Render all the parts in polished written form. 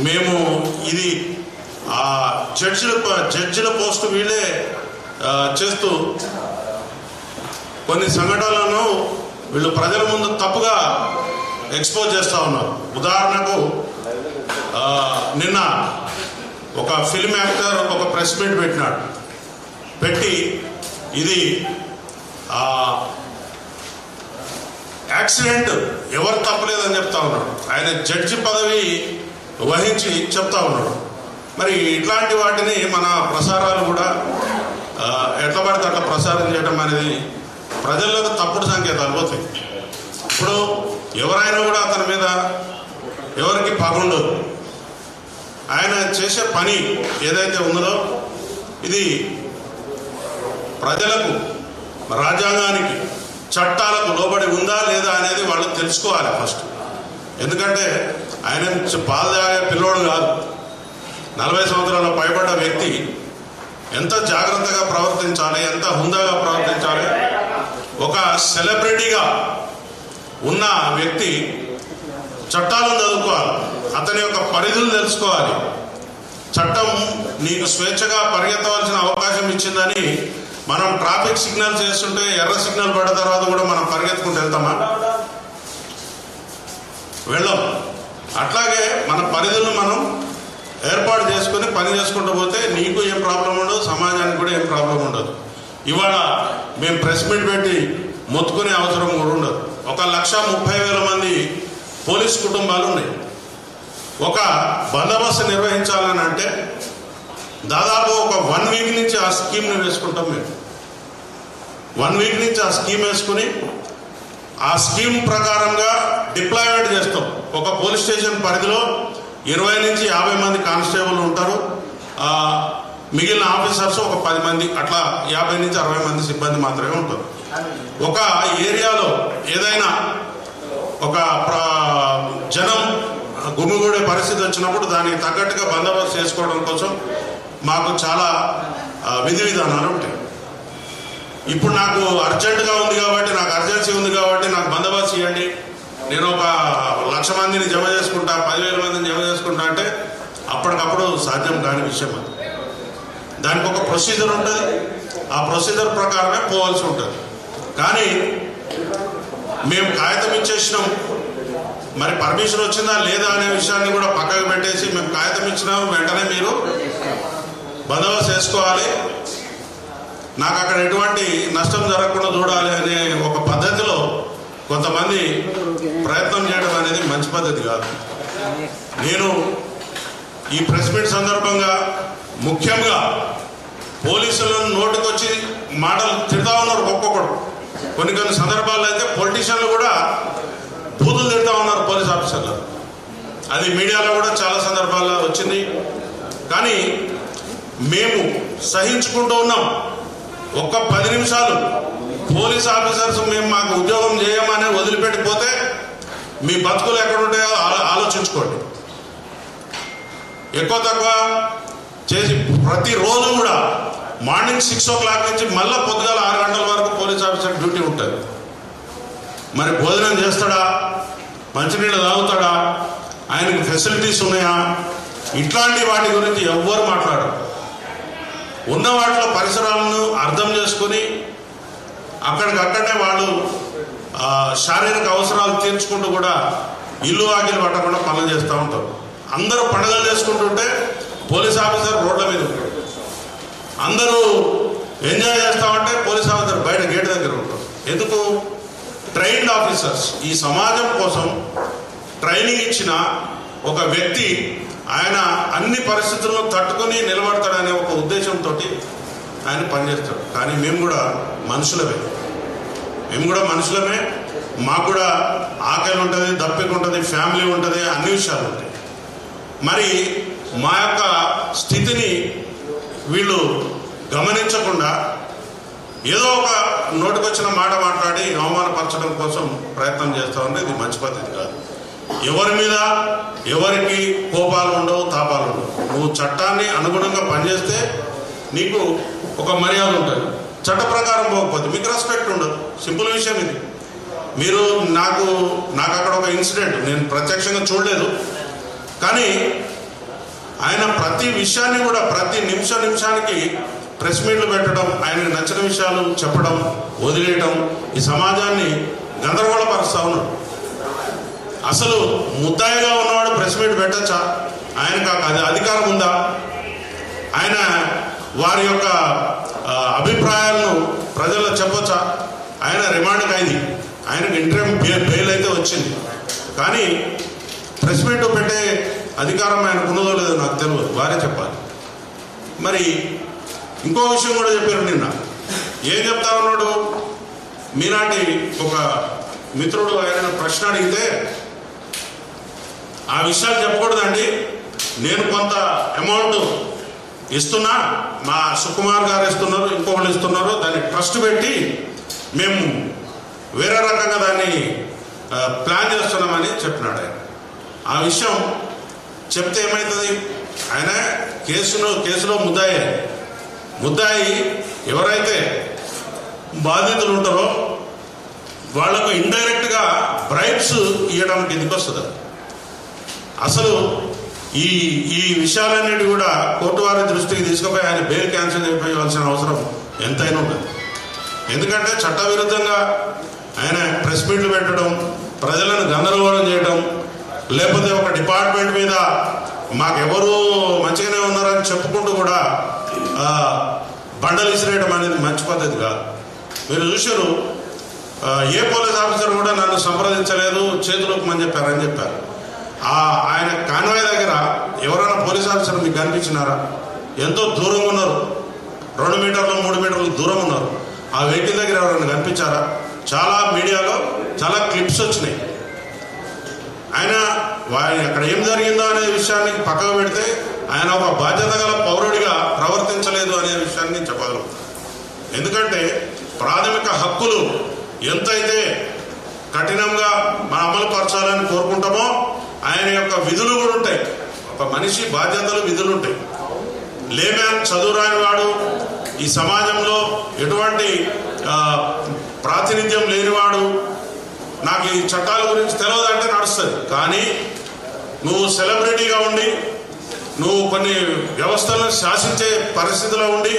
మేము ఇది జడ్జిల పోస్టు వీళ్ళే చేస్తూ కొన్ని సంఘటనలను వీళ్ళు ప్రజల ముందు తప్పుగా ఎక్స్పోజ్ చేస్తూ ఉన్నారు. ఉదాహరణకు నిన్న ఒక ఫిల్మ్ యాక్టర్ ఒక ప్రెస్ మీట్ పెట్టి ఇది యాక్సిడెంట్ ఎవరు తప్పలేదని చెప్తా ఉన్నాడు. ఆయన జడ్జి పదవి వహించి చెప్తా ఉన్నాడు. మరి ఇట్లాంటి వాటిని మన ప్రసారాలు కూడా ఎట్లా పడితే అట్లా ప్రసారం చేయడం అనేది ప్రజలకు తప్పుడు సంకేతాలు పోతాయి. ఇప్పుడు ఎవరైనా కూడా అతని మీద ఎవరికి పగుండదు. ఆయన చేసే పని ఏదైతే ఉన్నదో ఇది ప్రజలకు, రాజ్యాంగానికి, చట్టాలకు లోబడి ఉందా లేదా అనేది వాళ్ళు తెలుసుకోవాలి ఫస్ట్. ఎందుకంటే ఆయన పాలు తాగే పిల్లోడు కాదు. 40 సంవత్సరాల పైబడ్డ వ్యక్తి ఎంత జాగ్రత్తగా ప్రవర్తించాలి, ఎంత హుందాగా ప్రవర్తించాలి. ఒక సెలబ్రిటీగా ఉన్న వ్యక్తి చట్టాలను చదువుకోవాలి, అతని యొక్క పరిధులు తెలుసుకోవాలి. చట్టం నీకు స్వేచ్ఛగా పరిగెత్తవలసిన అవకాశం ఇచ్చిందని మనం ట్రాఫిక్ సిగ్నల్స్ చేస్తుంటే ఎర్ర సిగ్నల్ పడ్డ తర్వాత కూడా మనం పరిగెత్తుకుంటూ వెళ్తామా? వెళ్ళం. అట్లాగే మన పరిధులను మనం ఏర్పాటు చేసుకుని పని చేసుకుంటూ పోతే నీకు ఏం ప్రాబ్లం ఉండదు, సమాజానికి కూడా ఏం ప్రాబ్లం ఉండదు. ఇవాళ మేము ప్రెస్ మీట్ పెట్టి మొత్తుకునే అవసరం కూడా ఉండదు. 1,30,000 మంది పోలీస్ కుటుంబాలు ఉన్నాయి. ఒక బందోబస్తు నిర్వహించాలని అంటే దాదాపు ఒక 1 వీక్ నుంచి ఆ స్కీమ్ని వేసుకుంటాం. మేము 1 వీక్ నుంచి ఆ స్కీమ్ వేసుకుని ఆ స్కీమ్ ప్రకారంగా డిప్లాయ్మెంట్ చేస్తాం. ఒక పోలీస్ స్టేషన్ పరిధిలో 20 నుంచి 50 మంది కానిస్టేబుల్ ఉంటారు. మిగిలిన ఆఫీసర్స్ ఒక 10 మంది, అట్లా 50 నుంచి 60 మంది సిబ్బంది మాత్రమే ఉంటారు. ఒక ఏరియాలో ఏదైనా ఒక జనం గుమిగూడే పరిస్థితి వచ్చినప్పుడు దానికి తగ్గట్టుగా బందోబస్తు చేసుకోవడం కోసం మాకు చాలా విధి విధానాలు ఉంటాయి. ఇప్పుడు నాకు అర్జెంటుగా ఉంది కాబట్టి, నాకు అర్జెన్సీ ఉంది కాబట్టి నాకు బందోబస్తు ఇవ్వండి, నేను ఒక 1,00,000 మందిని జమ చేసుకుంటా, 10,000 మందిని జమ చేసుకుంటా అంటే అప్పటికప్పుడు సాధ్యం కాని విషయం. అది దానికి ఒక ప్రొసీజర్ ఉంటుంది. ఆ ప్రొసీజర్ ప్రకారమే పోవాల్సి ఉంటుంది. కానీ మేము కాగితం ఇచ్చేసినాం, మరి పర్మిషన్ వచ్చిందా లేదా అనే విషయాన్ని కూడా పక్కకు పెట్టేసి మేము కాగితం ఇచ్చినాం వెంటనే మీరు బందోబస్తు చేసుకోవాలి, నాకు అక్కడ ఎటువంటి నష్టం జరగకుండా చూడాలి అనే ఒక పద్ధతిలో కొంతమంది ప్రయత్నం చేయడం అనేది మంచి పద్ధతి కాదు. నేను ఈ ప్రెస్ మీట్ సందర్భంగా ముఖ్యంగా పోలీసులను నోటుకొచ్చి మాటలు తిడతా ఉన్నారు ఒక్కొక్కడు. కొన్ని సందర్భాల్లో అయితే పొలిటీషియన్లు కూడా బూతులు తిడతా ఉన్నారు పోలీస్ ఆఫీసర్లు. అది మీడియాలో కూడా చాలా సందర్భాల్లో వచ్చింది. కానీ మేము సహించుకుంటూ ఉన్నాం. ఒక్క 10 నిమిషాలు పోలీస్ ఆఫీసర్స్ మేము మాకు ఉద్యోగం చేయమని వదిలిపెట్టిపోతే మీ బతుకులు ఎక్కడుంటాయో ఆలోచించుకోండి. ఎక్కువ తక్కువ చేసి ప్రతిరోజు కూడా మార్నింగ్ 6 o'clock నుంచి మళ్ళీ పొద్దుగాల 6 గంటల వరకు పోలీస్ ఆఫీసర్ డ్యూటీ ఉంటుంది. మరి భోజనం చేస్తాడా, మంచినీళ్ళు తాగుతాడా, ఆయనకి ఫెసిలిటీస్ ఉన్నాయా, ఇట్లాంటి వాటి గురించి ఎవ్వరు మాట్లాడరు. ఉన్న వాటిలో పరిసరాలను అర్థం చేసుకుని అక్కడికక్కడనే వాళ్ళు శారీరక అవసరాలు తీర్చుకుంటూ కూడా ఇల్లు వాకిలు పట్టకుండా పనులు చేస్తూ ఉంటారు. అందరూ పండుగలు చేసుకుంటుంటే పోలీస్ ఆఫీసర్ రోడ్ల మీద ఉంటాడు. అందరూ ఎంజాయ్ చేస్తామంటే పోలీస్ ఆఫీసర్ బయట గేట్ దగ్గర ఉంటారు. ఎందుకు? Trained officers. ఈ సమాజం కోసం ట్రైనింగ్ ఇచ్చిన ఒక వ్యక్తి ఆయన అన్ని పరిస్థితుల్లో తట్టుకొని నిలబడతాడనే ఒక ఉద్దేశంతో ఆయన పనిచేస్తాడు. కానీ మేము కూడా మనుషులమే, మాకు కూడా ఆకలి ఉంటుంది, దప్పిక ఉంటుంది, ఫ్యామిలీ ఉంటుంది, అన్ని విషయాలు ఉంటాయి. మరి మా యొక్క స్థితిని వీళ్ళు గమనించకుండా ఏదో ఒక నోటికొచ్చిన మాట మాట్లాడి అవమానపరచడం కోసం ప్రయత్నం చేస్తూ ఉంటే ఇది మంచి పద్ధతి కాదు. ఎవరి మీద ఎవరికి కోపాలు ఉండవు, తాపాలు ఉండవు. నువ్వు చట్టాన్ని అనుగుణంగా పనిచేస్తే నీకు ఒక మర్యాద ఉంటుంది. చట్ట ప్రకారం పోకపోతే మీకు రెస్పెక్ట్ ఉండదు. సింపుల్ విషయం ఇది. మీరు నాకు అక్కడ ఒక ఇన్సిడెంట్ నేను ప్రత్యక్షంగా చూడలేదు, కానీ ఆయన ప్రతి విషయాన్ని కూడా ప్రతి నిమిషానికి ప్రెస్ మీట్లు పెట్టడం, ఆయనకు నచ్చిన విషయాలు చెప్పడం, వదిలేయడం, ఈ సమాజాన్ని గందరగోళపరుస్తా ఉన్నాడు. అసలు ముద్దాయిగా ఉన్నవాడు ప్రెస్ మీట్ పెట్టచ్చా? ఆయనకు అది అధికారం ఉందా? ఆయన వారి యొక్క అభిప్రాయాలను ప్రజల్లో చెప్పొచ్చా? ఆయన రిమాండ్ ఖైదీ, ఆయనకు ఇంటర్మ్ బెయిల్ అయితే వచ్చింది, కానీ ప్రెస్ మీట్ పెట్టే అధికారం ఆయనకు ఉన్నదో లేదో నాకు తెలియదు, వారే చెప్పాలి. మరి ఇంకో విషయం కూడా చెప్పారు నిన్న. ఏం చెప్తా ఉన్నాడు? మీలాంటి ఒక మిత్రుడు ఆయన ప్రశ్న అడిగితే ఆ విషయాలు చెప్పకూడదండి, నేను కొంత అమౌంట్ ఇస్తున్నా, మా సుకుమార్ గారు ఇస్తున్నారు, ఇంకొకళ్ళు ఇస్తున్నారు, దాన్ని ట్రస్ట్ పెట్టి మేము వేరే రకంగా దాన్ని ప్లాన్ చేస్తున్నామని చెప్పినాడు ఆయన. ఆ విషయం చెప్తే ఏమవుతుంది? ఆయన కేసులో ముద్దాయి ఎవరైతే బాధితులు ఉంటారో వాళ్లకు ఇండైరెక్ట్గా బ్రైబ్స్ ఇవ్వడం కిందకి వస్తుంది. అసలు ఈ విషయాలన్నిటి కూడా కోర్టు వారి దృష్టికి తీసుకుపోయి ఆయన బెయిల్ క్యాన్సిల్ చేయవలసిన అవసరం ఎంతైనా ఉంటుంది. ఎందుకంటే చట్టవిరుద్ధంగా ఆయన ప్రెస్ మీట్లు పెట్టడం, ప్రజలను గందరగోళం చేయడం, లేకపోతే ఒక డిపార్ట్మెంట్ మీద మాకెవరు మంచిగానే ఉన్నారని చెప్పుకుంటూ కూడా బండలు ఇసిరేయడం అనేది మంచి పద్ధతి కాదు. మీరు చూశారు, ఏ పోలీస్ ఆఫీసర్ కూడా నన్ను సంప్రదించలేదు, చేతులకు మని చెప్పారు. ఆయన కాన్వాయ్ దగ్గర ఎవరైనా పోలీస్ ఆఫీసర్ మీకు కనిపించినారా? ఎంతో దూరంగా ఉన్నారు, 2 మీటర్లు 3 మీటర్లు దూరం ఉన్నారు. ఆ వెహికల్ దగ్గర ఎవరైనా కనిపించారా? చాలా మీడియాలో చాలా క్లిప్స్ వచ్చినాయి. ఆయన అక్కడ ఏం జరిగిందో అనే విషయాన్ని పక్కకు పెడితే ఆయన ఒక బాధ్యత గల పౌరుడిగా ప్రవర్తించలేదు అనే విషయాన్ని చెప్పగలుగుతారు. ఎందుకంటే ప్రాథమిక హక్కులు ఎంతైతే కఠినంగా మన అమలు పరచాలని కోరుకుంటామో ఆయన యొక్క విధులు కూడా ఉంటాయి. ఒక మనిషి బాధ్యతలు, విధులు ఉంటాయి. లేమ్యాన్, చదువురాని వాడు, ఈ సమాజంలో ఎటువంటి ప్రాతినిధ్యం లేనివాడు, నాకు ఈ చట్టాల గురించి తెలియదంటే నడుస్తుంది. కానీ నువ్వు సెలబ్రిటీగా ఉండి, నువ్వు కొన్ని వ్యవస్థలను శాసించే పరిస్థితిలో ఉండి,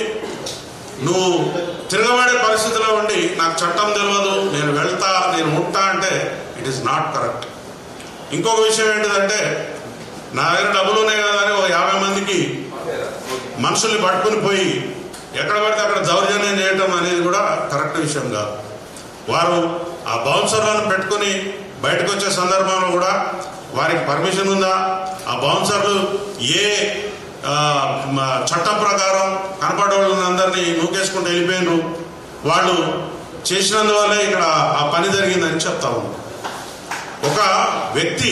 నువ్వు తిరగబడే పరిస్థితిలో ఉండి నాకు చట్టం తెలియదు, నేను వెళ్తా, నేను ఉంటా అంటే ఇట్ ఈస్ నాట్ కరెక్ట్. ఇంకొక విషయం ఏంటిదంటే, నా దగ్గర డబ్బులు ఉన్నాయి కదా అని 50 మందికి మనుషుల్ని పట్టుకుని పోయి ఎక్కడ పడితే అక్కడ దౌర్జన్యం చేయటం అనేది కూడా కరెక్ట్ విషయం కాదు. వారు ఆ బౌన్సర్లను పెట్టుకుని బయటకు వచ్చే సందర్భంలో కూడా వారికి పర్మిషన్ ఉందా? ఆ బౌన్సర్లు ఏ చట్టం ప్రకారం కనపడే వాళ్ళందరినీ నూకేసుకుంటూ వెళ్ళిపోయినారు, వాళ్ళు చేసినందువల్లే ఇక్కడ ఆ పని జరిగిందని చెప్తా ఉన్నాం. ఒక వ్యక్తి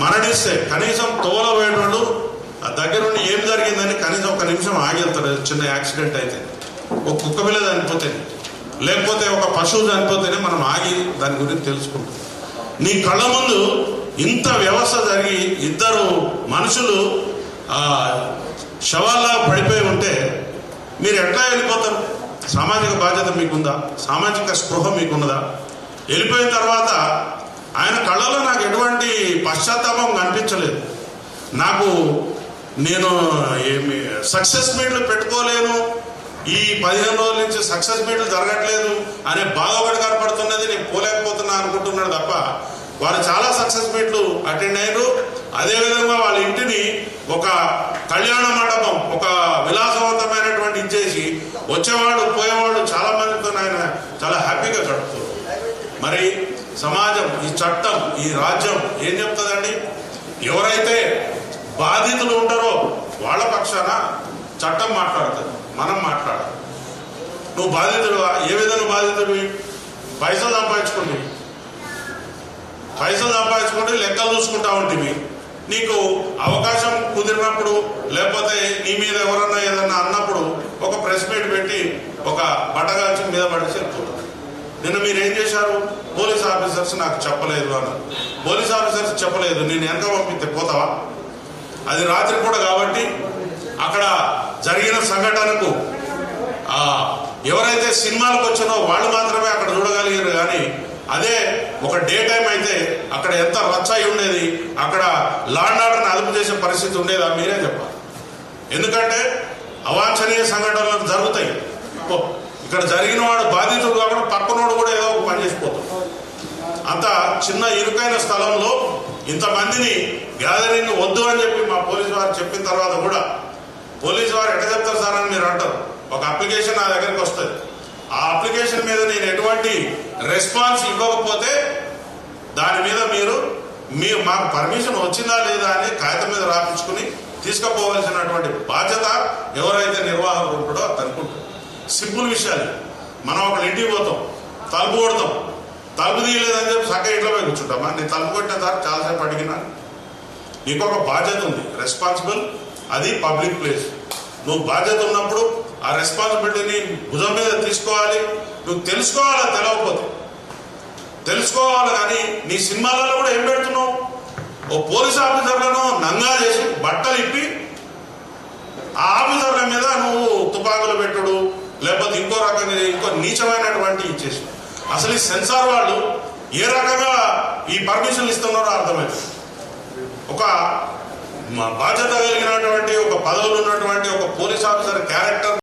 మరణిస్తే కనీసం తోలబోయేటోళ్ళు ఆ దగ్గర నుండి ఏం జరిగిందని కనీసం 1 నిమిషం ఆగి వెళ్తారు. చిన్న యాక్సిడెంట్ అయితే, ఒక కుక్క పిల్ల చనిపోతే, లేకపోతే ఒక పశువు చనిపోతేనే మనం ఆగి దాని గురించి తెలుసుకుంటాం. నీ కళ్ళ ముందు ఇంత వ్యవస్థ జరిగి 2 మనుషులు శవాల్లా పడిపోయి ఉంటే మీరు ఎట్లా వెళ్ళిపోతారు? సామాజిక బాధ్యత మీకుందా? సామాజిక స్పృహ మీకున్నదా? వెళ్ళిపోయిన తర్వాత ఆయన కళ్ళలో నాకు ఎటువంటి పశ్చాత్తాపం కనిపించలేదు. నేను సక్సెస్ మీట్లు పెట్టుకోలేను, ఈ 15 రోజుల నుంచి సక్సెస్ మీట్లు జరగట్లేదు అనే బాధ ఒకటి కనపడుతున్నది, నేను పోలేకపోతున్నా అనుకుంటున్నాడు తప్ప వారు చాలా సక్సెస్ మీట్లు అటెండ్ అయ్యారు. అదేవిధంగా వాళ్ళ ఇంటిని ఒక కళ్యాణ మండపం, ఒక విలాసవంతమైనటువంటి ఇచ్చేసి వచ్చేవాళ్ళు పోయేవాళ్ళు చాలా మందితో ఆయన చాలా హ్యాపీగా గడుపుతారు. మరి సమాజం, ఈ చట్టం, ఈ రాజ్యం ఏం చెప్తుందండి? ఎవరైతే బాధితులు ఉంటారో వాళ్ళ పక్షాన చట్టం మాట్లాడుతుంది, మనం మాట్లాడాలి. నువ్వు బాధితుడువా? ఏ విధంగా బాధితుడివి? పైసలు సంపాదించుకుంటే లెక్కలు చూసుకుంటా ఉంటుంది. నీకు అవకాశం కుదిరినప్పుడు, లేకపోతే నీ మీద ఎవరన్నా ఏదన్నా అన్నప్పుడు ఒక ప్రెస్ మీట్ పెట్టి ఒక బట్టగాల్చి మీద పడేసి వెళ్ళిపోతారు. నిన్న మీరు ఏం చేశారు? పోలీస్ ఆఫీసర్స్ నాకు చెప్పలేదు అన్నారు. పోలీస్ ఆఫీసర్స్ చెప్పలేదు, నేను వెనక పంపితే పోతావా? అది రాత్రి కూడా కాబట్టి అక్కడ జరిగిన సంఘటనకు ఎవరైతే సినిమాలకు వచ్చినో వాళ్ళు మాత్రమే అక్కడ చూడగలిగారు. కానీ అదే ఒక డే టైం అయితే అక్కడ ఎంత రచ్చ అయి ఉండేది, అక్కడ లా అండ్ ఆర్డర్ని అదుపు చేసే పరిస్థితి ఉండేదా? మీరే చెప్పాలి. ఎందుకంటే అవాంఛనీయ సంఘటనలు జరుగుతాయి. ఇక్కడ జరిగిన వాడు బాధితుడు కాకుండా పక్కనోడు కూడా ఏదో ఒక పని చేసిపోతాడు. అంత చిన్న ఇరుకైన స్థలంలో ఇంతమందిని గ్యాదరింగ్ వద్దు అని చెప్పి మా పోలీసు వారు చెప్పిన తర్వాత కూడా పోలీసు వారు ఎట్లా చెప్తారు సార్ అని మీరు అంటారు. ఒక అప్లికేషన్ నా దగ్గరికి వస్తుంది. ఆ అప్లికేషన్ మీద నేను ఎటువంటి రెస్పాన్స్ ఇవ్వకపోతే దాని మీద మీరు మాకు పర్మిషన్ వచ్చిందా లేదా అని కాగితం మీద రాపించుకుని తీసుకుపోవలసినటువంటి బాధ్యత ఎవరైతే నిర్వాహకుడు ఉంటాడో అతనికి ఉంటుంది. సింపుల్ విషయాలు. మనం ఒక ఇంటికి పోతాం, తలుపు కొడతాం, తలుపు తీయలేదని చెప్పి సక్క ఇంట్లో పోయి కూర్చుంటామా? నేను తలుపు కొట్టిన తర్వాత చాలాసేపు అడిగినా. నీకు ఒక బాధ్యత ఉంది, రెస్పాన్సిబుల్. అది పబ్లిక్ ప్లేస్. నువ్వు బాధ్యత ఉన్నప్పుడు ఆ రెస్పాన్సిబిలిటీని భుజం మీద తీసుకోవాలి. నువ్వు తెలుసుకోవాలా, తెలవకపోతే తెలుసుకోవాలి. కానీ నీ సినిమాలలో కూడా ఏం పెడుతున్నావు? ఓ పోలీస్ ఆఫీసర్లను నంగా చేసి బట్టలు ఇప్పి ఆ ఆఫీసర్ల మీద నువ్వు తుపాకులు పెట్టుడు, లేకపోతే ఇంకో రకంగా ఇంకో నీచమైనటువంటి ఇచ్చేసి. అసలు ఈ సెన్సార్ వాళ్ళు ఏ రకంగా ఈ పర్మిషన్లు ఇస్తున్నారో అర్థమైంది. ఒక బాధ్యత కలిగినటువంటి ఒక పదవులు ఉన్నటువంటి ఒక పోలీస్ ఆఫీసర్ క్యారెక్టర్